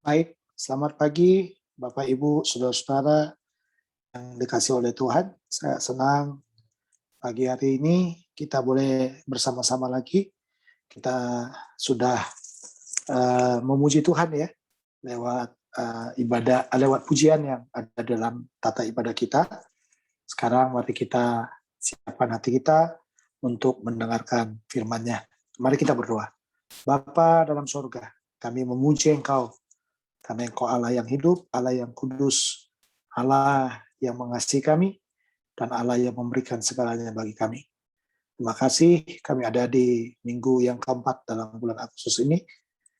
Baik, selamat pagi Bapak Ibu, saudara-saudara yang dikasih oleh Tuhan. Saya senang pagi hari ini kita boleh bersama-sama lagi. Kita sudah memuji Tuhan ya lewat lewat pujian yang ada dalam tata ibadah kita. Sekarang mari kita siapkan hati kita untuk mendengarkan firman-Nya. Mari kita berdoa. Bapa dalam sorga, kami memuji Engkau karena Engkau Allah yang hidup, Allah yang kudus, Allah yang mengasihi kami, dan Allah yang memberikan segalanya bagi kami. Terima kasih kami ada di minggu yang keempat dalam bulan Agustus ini.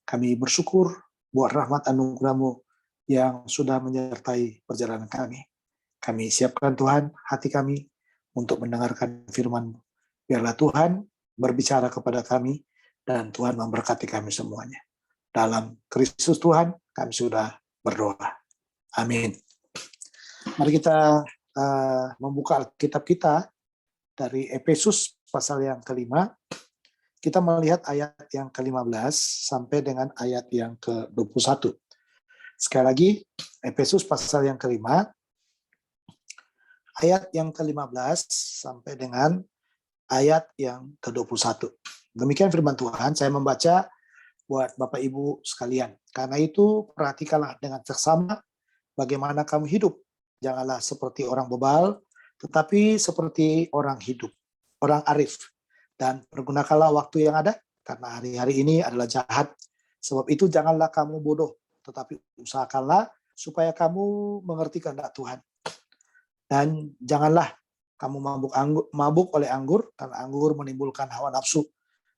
Kami bersyukur buat rahmat anugerah-Mu yang sudah menyertai perjalanan kami. Kami siapkan Tuhan hati kami untuk mendengarkan firman-Mu. Biarlah Tuhan berbicara kepada kami dan Tuhan memberkati kami semuanya. Dalam Kristus Tuhan, kami sudah berdoa. Amin. Mari kita membuka Alkitab kita dari Efesus pasal yang kelima. Kita melihat ayat yang ke-15 sampai dengan ayat yang ke-21. Sekali lagi, Efesus pasal yang kelima, ayat yang ke-15 sampai dengan ayat yang ke-21. Demikian firman Tuhan, saya membaca buat Bapak Ibu sekalian. Karena itu perhatikanlah dengan seksama bagaimana kamu hidup. Janganlah seperti orang bebal, tetapi seperti orang hidup, orang arif. Dan pergunakanlah waktu yang ada, karena hari-hari ini adalah jahat. Sebab itu janganlah kamu bodoh, tetapi usahakanlah supaya kamu mengerti kehendak Tuhan. Dan janganlah kamu mabuk oleh anggur, karena anggur menimbulkan hawa nafsu.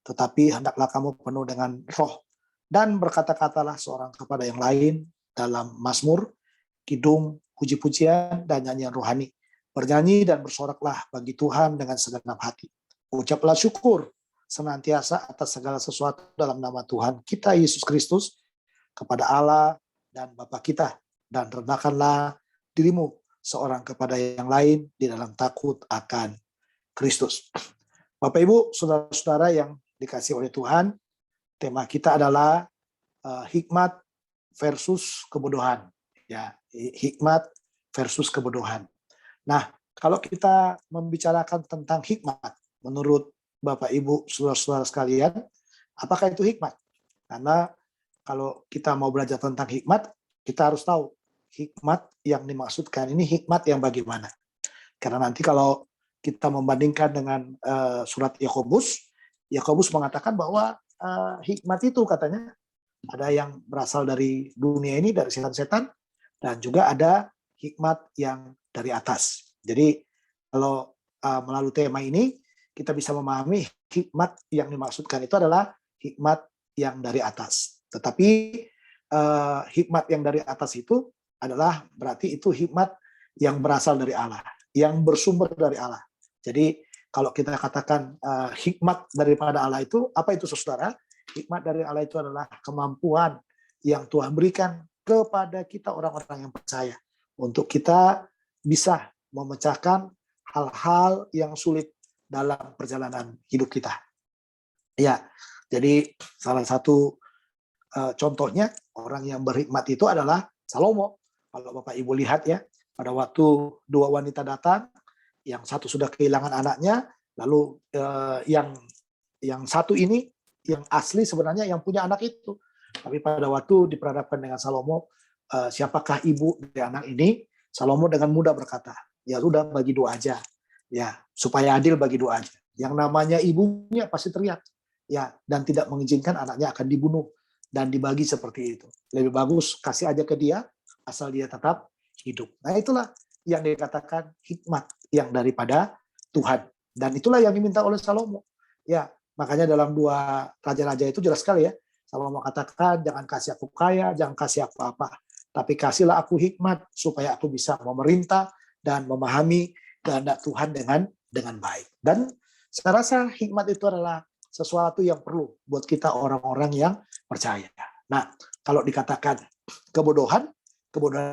Tetapi hendaklah kamu penuh dengan roh. Dan berkata-katalah seorang kepada yang lain dalam mazmur, kidung, puji-pujian, dan nyanyian rohani. Bernyanyi dan bersoraklah bagi Tuhan dengan segenap hati. Ucaplah syukur senantiasa atas segala sesuatu dalam nama Tuhan kita Yesus Kristus kepada Allah dan Bapa kita. Dan rendahkanlah dirimu seorang kepada yang lain di dalam takut akan Kristus. Bapak Ibu, saudara-saudara yang dikasih oleh Tuhan, tema kita adalah hikmat versus kebodohan. Ya, hikmat versus kebodohan. Nah, kalau kita membicarakan tentang hikmat, menurut Bapak Ibu, saudara-saudara sekalian, apakah itu hikmat? Karena kalau kita mau belajar tentang hikmat, kita harus tahu hikmat yang dimaksudkan ini hikmat yang bagaimana. Karena nanti kalau kita membandingkan dengan surat Yakobus mengatakan bahwa hikmat itu katanya ada yang berasal dari dunia ini, dari setan-setan, dan juga ada hikmat yang dari atas. Jadi kalau melalui tema ini kita bisa memahami hikmat yang dimaksudkan itu adalah hikmat yang dari atas. Tetapi hikmat yang dari atas itu adalah berarti itu hikmat yang berasal dari Allah, yang bersumber dari Allah. Jadi kalau kita katakan hikmat daripada Allah itu, apa itu saudara? Hikmat dari Allah itu adalah kemampuan yang Tuhan berikan kepada kita orang-orang yang percaya. Untuk kita bisa memecahkan hal-hal yang sulit dalam perjalanan hidup kita. Ya, jadi salah satu contohnya orang yang berhikmat itu adalah Salomo. Kalau Bapak Ibu lihat ya, pada waktu dua wanita datang, yang satu sudah kehilangan anaknya, lalu yang satu ini yang asli sebenarnya yang punya anak itu. Tapi pada waktu diperhadapkan dengan Salomo, siapakah ibu dari anak ini? Salomo dengan mudah berkata, ya sudah bagi dua aja, ya supaya adil bagi dua aja. Yang namanya ibunya pasti teriak, ya dan tidak mengizinkan anaknya akan dibunuh dan dibagi seperti itu. Lebih bagus kasih aja ke dia, asal dia tetap hidup. Nah itulah yang dikatakan hikmat yang daripada Tuhan. Dan itulah yang diminta oleh Salomo. Ya, makanya dalam dua raja-raja itu jelas sekali ya. Salomo katakan, jangan kasih aku kaya, jangan kasih aku apa. Tapi kasihlah aku hikmat supaya aku bisa memerintah dan memahami kehendak Tuhan dengan baik. Dan saya rasa hikmat itu adalah sesuatu yang perlu buat kita orang-orang yang percaya. Nah, kalau dikatakan kebodohan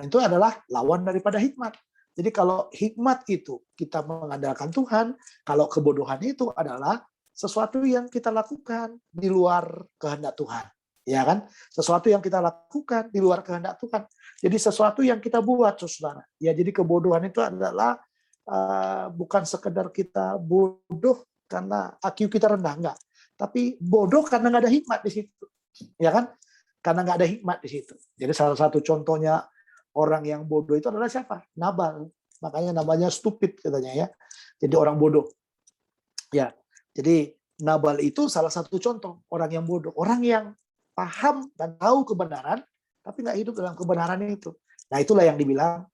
itu adalah lawan daripada hikmat. Jadi kalau hikmat itu kita mengandalkan Tuhan, kalau kebodohan itu adalah sesuatu yang kita lakukan di luar kehendak Tuhan. Ya kan? Sesuatu yang kita lakukan di luar kehendak Tuhan. Jadi sesuatu yang kita buat, saudara. Ya, jadi kebodohan itu adalah bukan sekedar kita bodoh karena IQ kita rendah, enggak. Tapi bodoh karena nggak ada hikmat di situ. Ya kan? Karena nggak ada hikmat di situ. Jadi salah satu contohnya orang yang bodoh itu adalah siapa? Nabal. Makanya namanya stupid katanya ya. Jadi orang bodoh. Ya. Jadi Nabal itu salah satu contoh orang yang bodoh, orang yang paham dan tahu kebenaran, tapi nggak hidup dalam kebenaran itu. Nah, itulah yang dibilang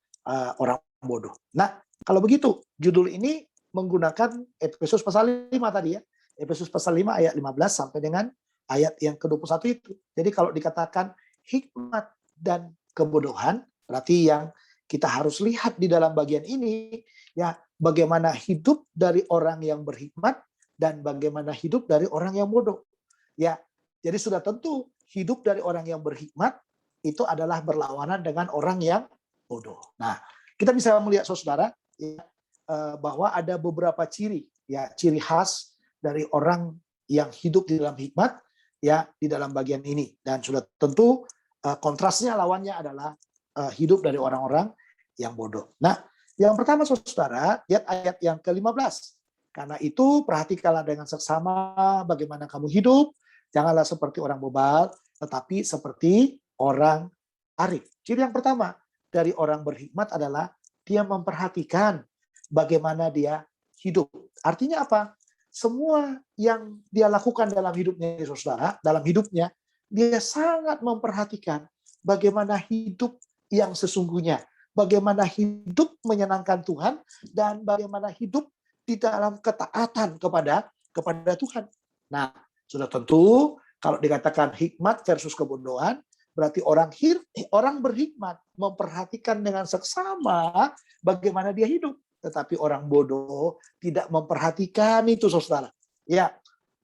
orang bodoh. Nah, kalau begitu, judul ini menggunakan Efesus pasal 5 tadi ya. Efesus pasal 5 ayat 15 sampai dengan ayat yang ke-21 itu. Jadi kalau dikatakan hikmat dan kebodohan, berarti yang kita harus lihat di dalam bagian ini, ya bagaimana hidup dari orang yang berhikmat dan bagaimana hidup dari orang yang bodoh. Ya, jadi sudah tentu hidup dari orang yang berhikmat itu adalah berlawanan dengan orang yang bodoh. Nah, kita bisa melihat saudara ya, bahwa ada beberapa ciri khas dari orang yang hidup di dalam hikmat ya di dalam bagian ini, dan sudah tentu kontrasnya lawannya adalah hidup dari orang-orang yang bodoh. Nah, yang pertama saudara, lihat ayat yang ke-15. Karena itu perhatikanlah dengan seksama bagaimana kamu hidup, janganlah seperti orang bebal, tetapi seperti orang arif. Ciri yang pertama dari orang berhikmat adalah dia memperhatikan bagaimana dia hidup. Artinya apa? Semua yang dia lakukan dalam hidupnya, saudara, dalam hidupnya, dia sangat memperhatikan bagaimana hidup yang sesungguhnya, bagaimana hidup menyenangkan Tuhan, dan bagaimana hidup di dalam ketaatan kepada Tuhan. Nah, sudah tentu kalau dikatakan hikmat versus kebodohan, berarti orang berhikmat memperhatikan dengan seksama bagaimana dia hidup, tetapi orang bodoh tidak memperhatikan itu, saudara. Ya,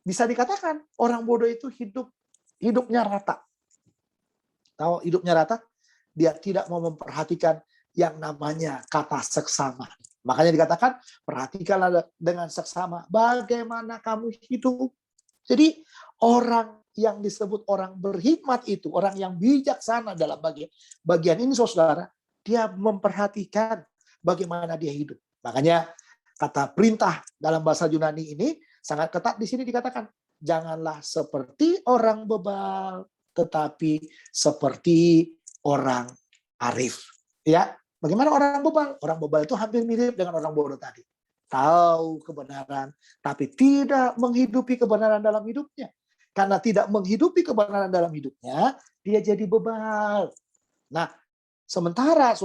bisa dikatakan orang bodoh itu hidupnya rata. Tahu hidupnya rata? Dia tidak mau memperhatikan yang namanya kata seksama. Makanya dikatakan, perhatikanlah dengan seksama bagaimana kamu hidup. Jadi orang yang disebut orang berhikmat itu, orang yang bijaksana dalam bagian ini saudara, dia memperhatikan bagaimana dia hidup. Makanya kata perintah dalam bahasa Yunani ini sangat ketat di sini dikatakan, janganlah seperti orang bebal, tetapi seperti orang arif. Ya, bagaimana orang bebal? Orang bebal itu hampir mirip dengan orang bodoh tadi. Tahu kebenaran, tapi tidak menghidupi kebenaran dalam hidupnya. Karena tidak menghidupi kebenaran dalam hidupnya, dia jadi bebal. Nah, sementara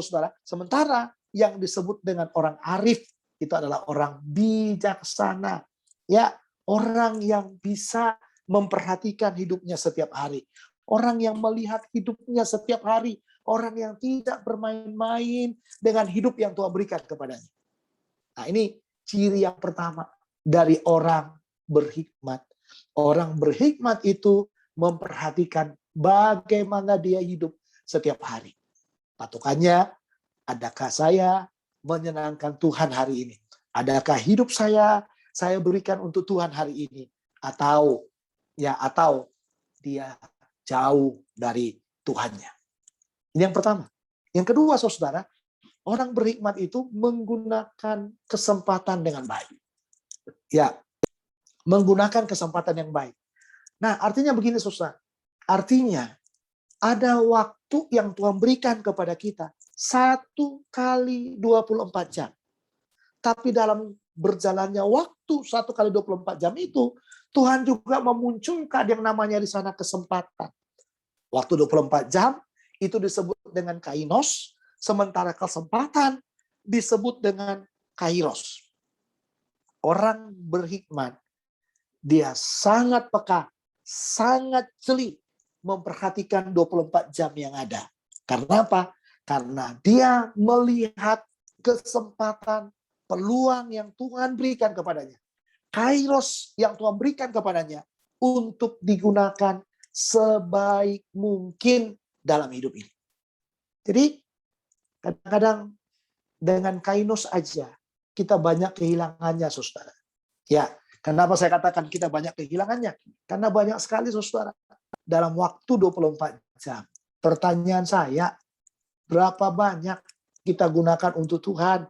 yang disebut dengan orang arif itu adalah orang bijaksana. Ya, orang yang bisa memperhatikan hidupnya setiap hari. Orang yang melihat hidupnya setiap hari. Orang yang tidak bermain-main dengan hidup yang Tuhan berikan kepadanya. Nah, ini ciri yang pertama dari orang berhikmat. Orang berhikmat itu memperhatikan bagaimana dia hidup setiap hari. Patokannya, adakah saya menyenangkan Tuhan hari ini? Adakah hidup saya berikan untuk Tuhan hari ini? Atau dia jauh dari Tuhannya? Ini yang pertama. Yang kedua, saudara, orang berhikmat itu menggunakan kesempatan dengan baik. Ya, menggunakan kesempatan yang baik. Nah, artinya begini, saudara. Artinya, ada waktu yang Tuhan berikan kepada kita 1 kali 24 jam. Tapi dalam berjalannya waktu 1 kali 24 jam itu, Tuhan juga memunculkan yang namanya di sana kesempatan. Waktu 24 jam, itu disebut dengan kainos, sementara kesempatan disebut dengan kairos. Orang berhikmat, dia sangat peka, sangat jeli memperhatikan 24 jam yang ada. Karena apa? Karena dia melihat kesempatan, peluang yang Tuhan berikan kepadanya. Kairos yang Tuhan berikan kepadanya untuk digunakan sebaik mungkin dalam hidup ini. Jadi kadang-kadang dengan kainos aja kita banyak kehilangannya, saudara. Ya, kenapa saya katakan kita banyak kehilangannya? Karena banyak sekali, saudara, dalam waktu 24 jam. Pertanyaan saya, berapa banyak kita gunakan untuk Tuhan?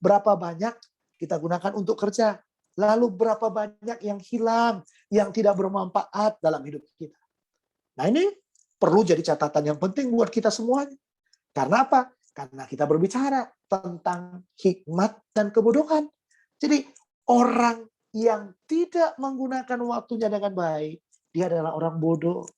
Berapa banyak kita gunakan untuk kerja? Lalu berapa banyak yang hilang, yang tidak bermanfaat dalam hidup kita? Nah, ini perlu jadi catatan yang penting buat kita semuanya. Karena apa? Karena kita berbicara tentang hikmat dan kebodohan. Jadi orang yang tidak menggunakan waktunya dengan baik, dia adalah orang bodoh.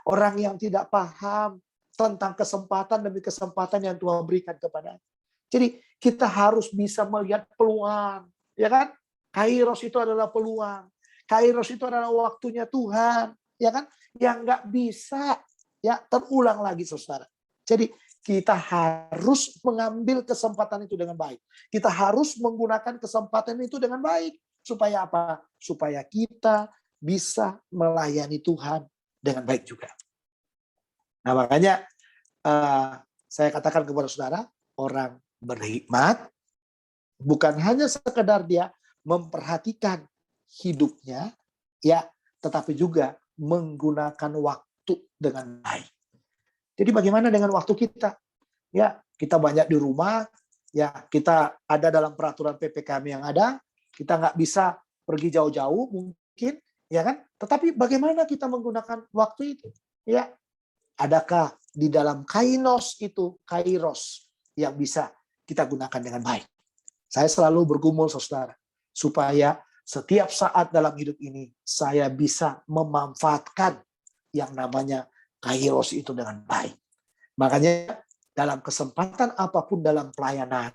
Orang yang tidak paham tentang kesempatan demi kesempatan yang Tuhan berikan kepadanya. Jadi kita harus bisa melihat peluang, ya kan? Kairos itu adalah peluang. Kairos itu adalah waktunya Tuhan, ya kan? Yang nggak bisa ya terulang lagi, saudara. Jadi kita harus mengambil kesempatan itu dengan baik. Kita harus menggunakan kesempatan itu dengan baik. Supaya apa? Supaya kita bisa melayani Tuhan dengan baik juga. Nah, makanya saya katakan kepada saudara, orang berhikmat bukan hanya sekedar dia memperhatikan hidupnya, ya, tetapi juga menggunakan waktu dengan baik. Jadi bagaimana dengan waktu kita? Ya, kita banyak di rumah, ya, kita ada dalam peraturan PPKM yang ada, kita nggak bisa pergi jauh-jauh mungkin, ya kan? Tetapi bagaimana kita menggunakan waktu itu? Ya, adakah di dalam kairos itu, kairos yang bisa kita gunakan dengan baik? Saya selalu bergumul, saudara, supaya setiap saat dalam hidup ini saya bisa memanfaatkan yang namanya kairos itu dengan baik. Makanya dalam kesempatan apapun dalam pelayanan,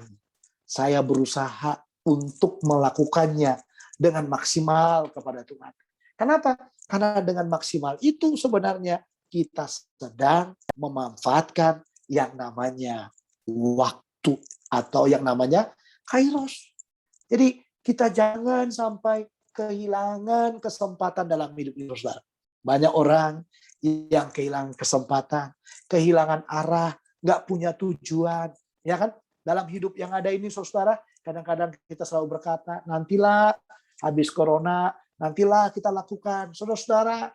saya berusaha untuk melakukannya dengan maksimal kepada Tuhan. Kenapa? Karena dengan maksimal itu sebenarnya kita sedang memanfaatkan yang namanya waktu atau yang namanya kairos. Jadi kita jangan sampai kehilangan kesempatan dalam hidup ini, saudara. Banyak orang yang kehilangan kesempatan, kehilangan arah, nggak punya tujuan, ya kan? Dalam hidup yang ada ini, saudara, kadang-kadang kita selalu berkata, nantilah habis corona, nantilah kita lakukan. Saudara-saudara,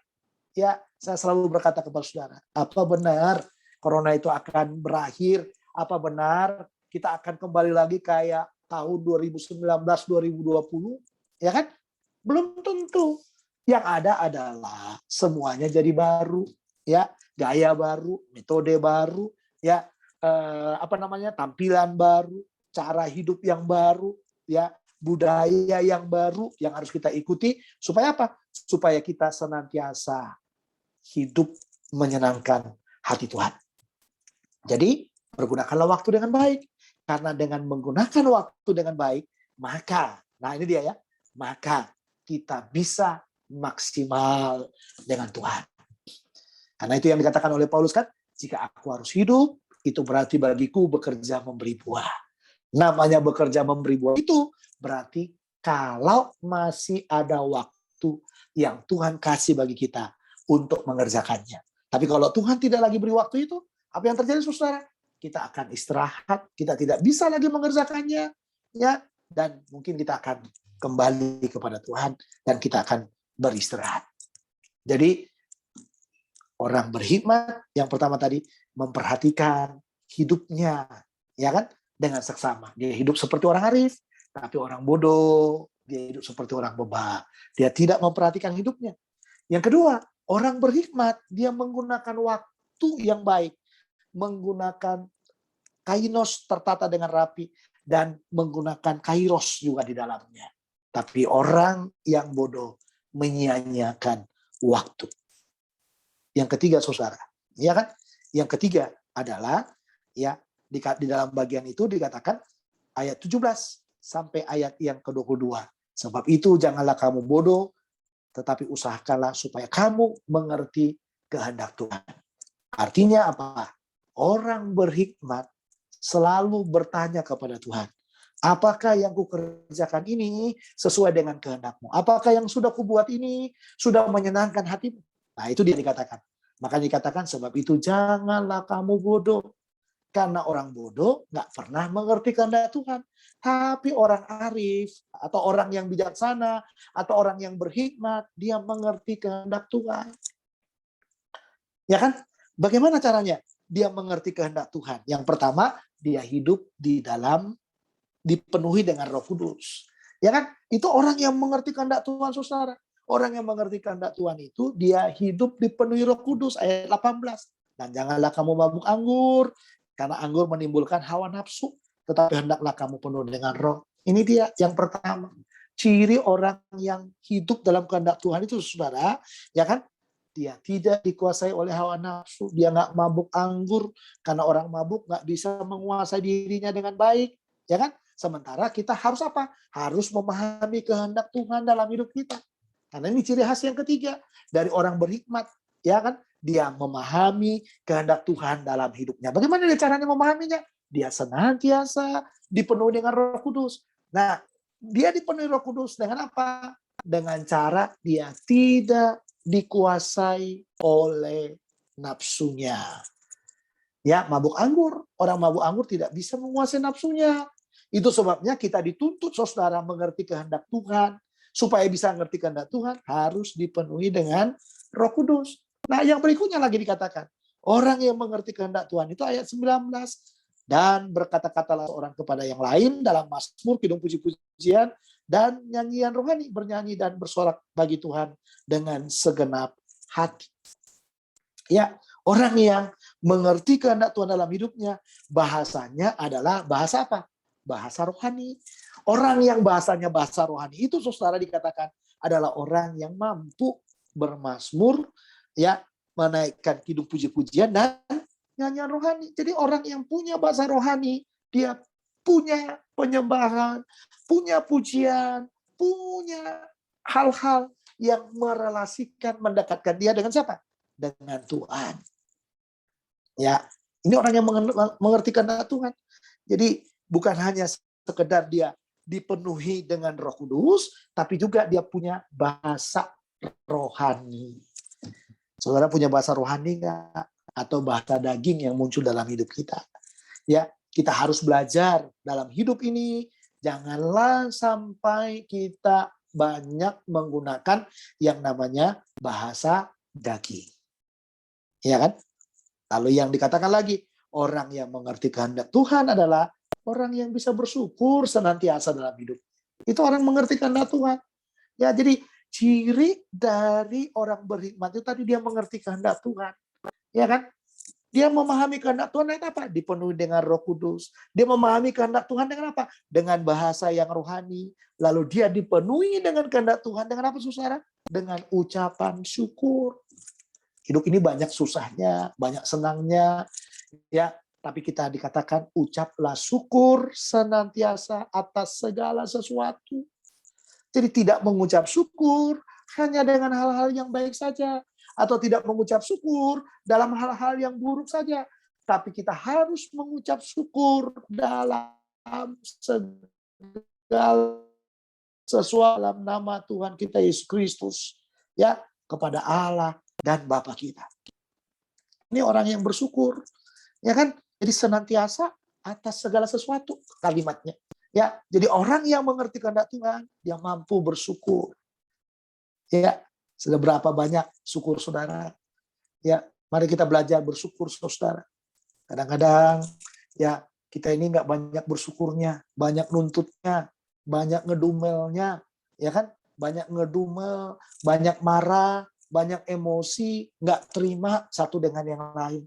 ya, saya selalu berkata kepada saudara, apa benar corona itu akan berakhir? Apa benar kita akan kembali lagi kayak tahun 2019-2020? Ya kan? Belum tentu. Yang ada adalah semuanya jadi baru, ya, gaya baru, metode baru, ya, tampilan baru, cara hidup yang baru, ya, budaya yang baru yang harus kita ikuti supaya apa? Supaya kita senantiasa hidup menyenangkan hati Tuhan. Jadi, pergunakanlah waktu dengan baik. Karena dengan menggunakan waktu dengan baik, maka, nah ini dia ya, maka kita bisa maksimal dengan Tuhan. Karena itu yang dikatakan oleh Paulus kan, jika aku harus hidup, itu berarti bagiku bekerja memberi buah. Namanya bekerja memberi buah itu berarti kalau masih ada waktu yang Tuhan kasih bagi kita untuk mengerjakannya. Tapi kalau Tuhan tidak lagi beri waktu itu, apa yang terjadi, saudara? Kita akan istirahat, kita tidak bisa lagi mengerjakannya, ya, dan mungkin kita akan kembali kepada Tuhan dan kita akan beristirahat. Jadi orang berhikmat yang pertama tadi memperhatikan hidupnya, ya kan, dengan seksama. Dia hidup seperti orang arif, tapi orang bodoh dia hidup seperti orang bebal. Dia tidak memperhatikan hidupnya. Yang kedua, orang berhikmat dia menggunakan waktu yang baik, menggunakan kainos tertata dengan rapi dan menggunakan kairos juga di dalamnya. Tapi orang yang bodoh menyia-nyiakan waktu. Yang ketiga, saudara, ya kan? Yang ketiga adalah ya di dalam bagian itu dikatakan ayat 17 sampai ayat yang ke-22. Sebab itu janganlah kamu bodoh, tetapi usahakanlah supaya kamu mengerti kehendak Tuhan. Artinya apa? Orang berhikmat selalu bertanya kepada Tuhan, apakah yang kukerjakan ini sesuai dengan kehendak-Mu? Apakah yang sudah kubuat ini sudah menyenangkan hati-Mu? Nah, itu dia dikatakan. Makanya dikatakan, sebab itu janganlah kamu bodoh. Karena orang bodoh nggak pernah mengerti kehendak Tuhan. Tapi orang arif, atau orang yang bijaksana, atau orang yang berhikmat, dia mengerti kehendak Tuhan. Ya kan? Bagaimana caranya? Dia mengerti kehendak Tuhan. Yang pertama, dia hidup di dalam dipenuhi dengan Roh Kudus. Ya kan? Itu orang yang mengerti kehendak Tuhan, Saudara. Orang yang mengerti kehendak Tuhan itu dia hidup dipenuhi Roh Kudus, ayat 18. Dan janganlah kamu mabuk anggur, karena anggur menimbulkan hawa nafsu, tetapi hendaklah kamu penuh dengan Roh. Ini dia yang pertama. Ciri orang yang hidup dalam kehendak Tuhan itu, Saudara, ya kan? Dia tidak dikuasai oleh hawa nafsu, dia nggak mabuk anggur, karena orang mabuk nggak bisa menguasai dirinya dengan baik, ya kan? Sementara kita harus apa? Harus memahami kehendak Tuhan dalam hidup kita. Karena ini ciri khas yang ketiga dari orang berhikmat, ya kan? Dia memahami kehendak Tuhan dalam hidupnya. Bagaimana dia caranya memahaminya? Dia senantiasa dipenuhi dengan Roh Kudus. Nah, dia dipenuhi Roh Kudus dengan apa? Dengan cara dia tidak dikuasai oleh nafsunya. Ya, mabuk anggur. Orang mabuk anggur tidak bisa menguasai nafsunya. Itu sebabnya kita dituntut, saudara, mengerti kehendak Tuhan. Supaya bisa mengerti kehendak Tuhan, harus dipenuhi dengan Roh Kudus. Nah, yang berikutnya lagi dikatakan, orang yang mengerti kehendak Tuhan itu ayat 19. Dan berkata-katalah seorang kepada yang lain dalam mazmur, kidung puji-pujian, dan nyanyian rohani, bernyanyi dan bersorak bagi Tuhan dengan segenap hati. Ya, orang yang mengerti kehendak Tuhan dalam hidupnya, bahasanya adalah bahasa apa? Bahasa rohani. Orang yang bahasanya bahasa rohani itu, saudara, dikatakan adalah orang yang mampu bermazmur, ya, menaikkan kidung puji-pujian dan nyanyian rohani. Jadi orang yang punya bahasa rohani, dia punya penyembahan, punya pujian, punya hal-hal yang merelasikan, mendekatkan dia dengan siapa? Dengan Tuhan. Ya, ini orang yang mengerti kehendak Tuhan. Jadi bukan hanya sekedar dia dipenuhi dengan Roh Kudus, tapi juga dia punya bahasa rohani. Saudara punya bahasa rohani enggak? Atau bahasa daging yang muncul dalam hidup kita? Ya, kita harus belajar dalam hidup ini, janganlah sampai kita banyak menggunakan yang namanya bahasa daging. Ya kan? Lalu yang dikatakan lagi, orang yang mengerti kehendak Tuhan adalah orang yang bisa bersyukur senantiasa dalam hidup. Itu orang mengerti kehendak Tuhan. Ya, jadi ciri dari orang berhikmat itu tadi dia mengerti kehendak Tuhan. Ya kan? Dia memahami kehendak Tuhan dengan apa? Dipenuhi dengan Roh Kudus. Dia memahami kehendak Tuhan dengan apa? Dengan bahasa yang rohani. Lalu dia dipenuhi dengan kehendak Tuhan dengan apa, saudara? Dengan ucapan syukur. Hidup ini banyak susahnya, banyak senangnya, ya. Tapi kita dikatakan ucaplah syukur senantiasa atas segala sesuatu. Jadi tidak mengucap syukur hanya dengan hal-hal yang baik saja, atau tidak mengucap syukur dalam hal-hal yang buruk saja. Tapi kita harus mengucap syukur dalam segala sesuatu dalam nama Tuhan kita Yesus Kristus, ya, kepada Allah dan Bapa kita. Ini orang yang bersyukur, ya kan? Jadi senantiasa atas segala sesuatu kalimatnya. Ya, jadi orang yang mengerti kehendak Tuhan, dia mampu bersyukur. Ya, sudah berapa banyak syukur, saudara? Ya, mari kita belajar bersyukur, saudara. Kadang-kadang ya kita ini nggak banyak bersyukurnya, banyak nuntutnya, banyak ngedumelnya, ya kan? Banyak ngedumel, banyak marah, banyak emosi, nggak terima satu dengan yang lain.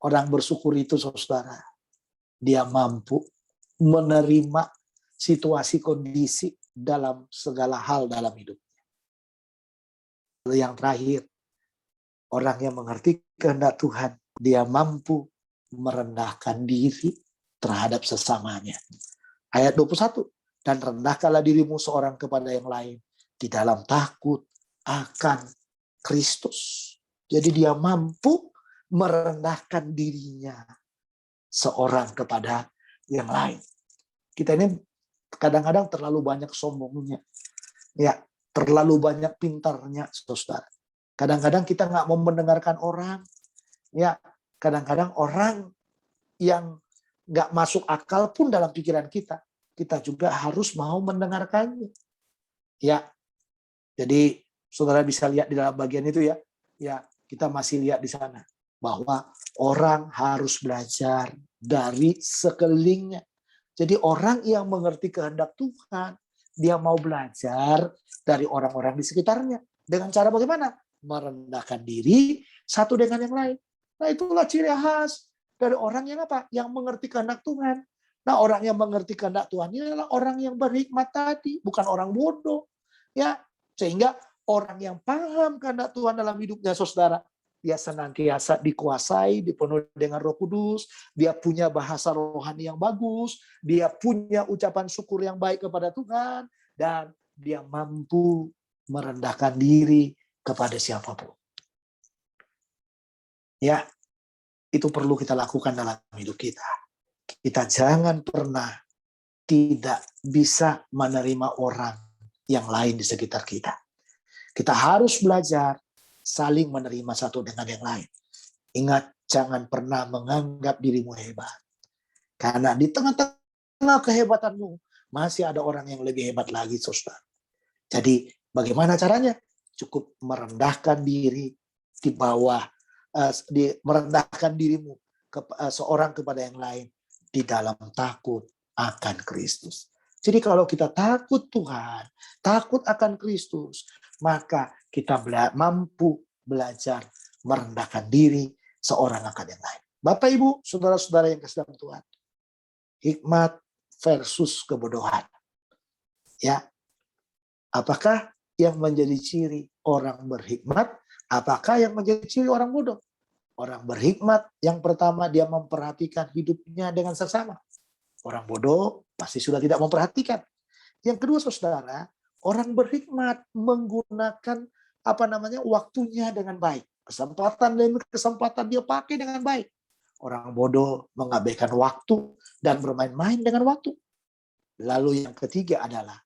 Orang bersyukur itu, saudara, dia mampu menerima situasi kondisi dalam segala hal dalam hidup. Lalu yang terakhir, orang yang mengerti kehendak Tuhan, dia mampu merendahkan diri terhadap sesamanya. Ayat 21, dan rendahkanlah dirimu seorang kepada yang lain di dalam takut akan Kristus. Jadi dia mampu merendahkan dirinya seorang kepada yang lain. Kita ini kadang-kadang terlalu banyak sombongnya. Ya, terlalu banyak pintarnya, saudara. Kadang-kadang kita nggak mau mendengarkan orang. Ya, kadang-kadang orang yang nggak masuk akal pun dalam pikiran kita juga harus mau mendengarkannya. Ya, jadi saudara bisa lihat di dalam bagian itu ya. Ya, kita masih lihat di sana bahwa orang harus belajar dari sekelilingnya. Jadi orang yang mengerti kehendak Tuhan, dia mau belajar dari orang-orang di sekitarnya. Dengan cara bagaimana? Merendahkan diri satu dengan yang lain. Nah, itulah ciri khas dari orang yang apa? Yang mengerti kehendak Tuhan. Nah, orang yang mengerti kehendak Tuhan ini adalah orang yang berhikmat tadi, bukan orang bodoh. Ya, sehingga orang yang paham kehendak Tuhan dalam hidupnya, saudara, dia senantiasa dikuasai, dipenuhi dengan Roh Kudus, dia punya bahasa rohani yang bagus, dia punya ucapan syukur yang baik kepada Tuhan, dan dia mampu merendahkan diri kepada siapapun. Ya, itu perlu kita lakukan dalam hidup kita. Kita jangan pernah tidak bisa menerima orang yang lain di sekitar kita. Kita harus belajar saling menerima satu dengan yang lain. Ingat, jangan pernah menganggap dirimu hebat. Karena di tengah-tengah kehebatanmu, masih ada orang yang lebih hebat lagi, saudara. Jadi, bagaimana caranya? Cukup merendahkan diri di bawah, merendahkan dirimu seorang kepada yang lain di dalam takut akan Kristus. Jadi kalau kita takut Tuhan, takut akan Kristus, maka kita mampu belajar merendahkan diri seorang akan yang lain. Bapak, Ibu, saudara-saudara yang kasih dalam Tuhan, hikmat versus kebodohan. Ya, apakah yang menjadi ciri orang berhikmat? Apakah yang menjadi ciri orang bodoh? Orang berhikmat yang pertama, dia memperhatikan hidupnya dengan sesama. Orang bodoh pasti sudah tidak memperhatikan. Yang kedua, saudara, orang berhikmat menggunakan waktunya dengan baik. Kesempatan demi kesempatan dia pakai dengan baik. Orang bodoh mengabaikan waktu dan bermain-main dengan waktu. Lalu yang ketiga adalah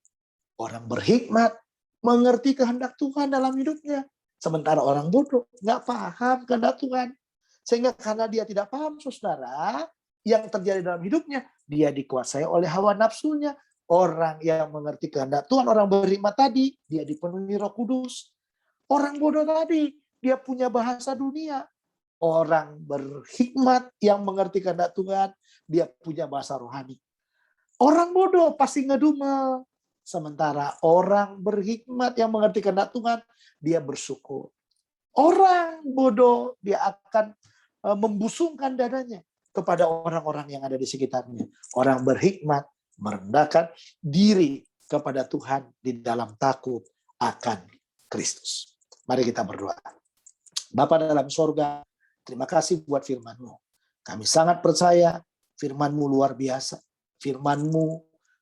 orang berhikmat mengerti kehendak Tuhan dalam hidupnya. Sementara orang bodoh nggak paham kehendak Tuhan. Sehingga karena dia tidak paham, saudara, yang terjadi dalam hidupnya, dia dikuasai oleh hawa nafsunya. Orang yang mengerti kehendak Tuhan, orang berhikmat tadi, dia dipenuhi Roh Kudus. Orang bodoh tadi, dia punya bahasa dunia. Orang berhikmat yang mengerti kehendak Tuhan, dia punya bahasa rohani. Orang bodoh pasti ngedumel. Sementara orang berhikmat yang mengerti kehendak Tuhan, dia bersyukur. Orang bodoh, dia akan membusungkan dadanya kepada orang-orang yang ada di sekitarnya. Orang berhikmat merendahkan diri kepada Tuhan di dalam takut akan Kristus. Mari kita berdoa. Bapa dalam sorga, terima kasih buat firman-Mu. Kami sangat percaya firman-Mu luar biasa. Firman-Mu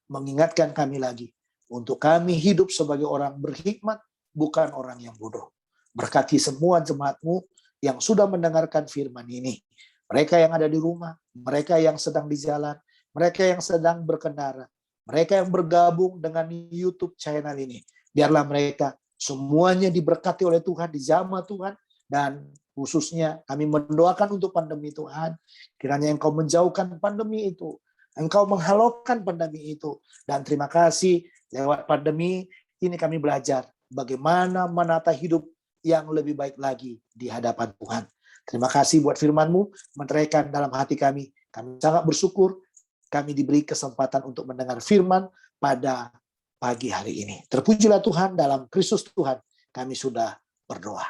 mengingatkan kami lagi untuk kami hidup sebagai orang berhikmat, bukan orang yang bodoh. Berkati semua jemaat-Mu yang sudah mendengarkan firman ini. Mereka yang ada di rumah, mereka yang sedang di jalan, mereka yang sedang berkendara, mereka yang bergabung dengan YouTube channel ini. Biarlah mereka semuanya diberkati oleh Tuhan, dijamah Tuhan, dan khususnya kami mendoakan untuk pandemi Tuhan. Kiranya Engkau menjauhkan pandemi itu, Engkau menghalaukan pandemi itu. Dan terima kasih lewat pandemi ini kami belajar bagaimana menata hidup yang lebih baik lagi di hadapan Tuhan. Terima kasih buat firman-Mu, meneraikan dalam hati kami. Kami sangat bersyukur kami diberi kesempatan untuk mendengar firman pada pagi hari ini. Terpujilah Tuhan, dalam Kristus Tuhan kami sudah berdoa.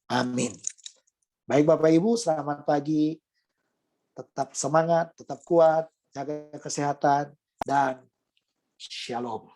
Amin. Baik Bapak Ibu, selamat pagi. Tetap semangat, tetap kuat, jaga kesehatan, dan shalom.